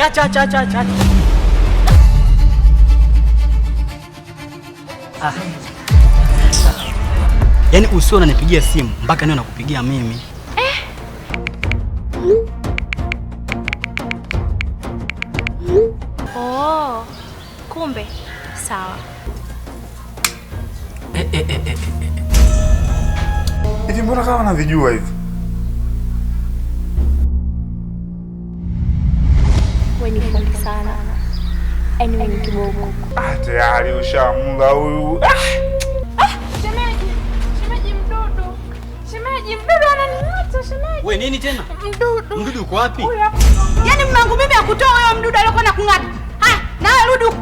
acha. Yaani usio unanipigia simu mpaka niwe nakupigia mimi. Oh, kumbe sawa. Hivi mbona kama navijua hivi? Wewe ni fundi sana. Wewe ni kibogo. Tayari ushamla huyu. Shemeji mdudu ananiacha shemeji. Wewe nini tena? Mdudu uko wapi? Yaani mmangu mimi akutoa huyo mdudu aliyekuwa nakung'ata. Haya, nawe rudi.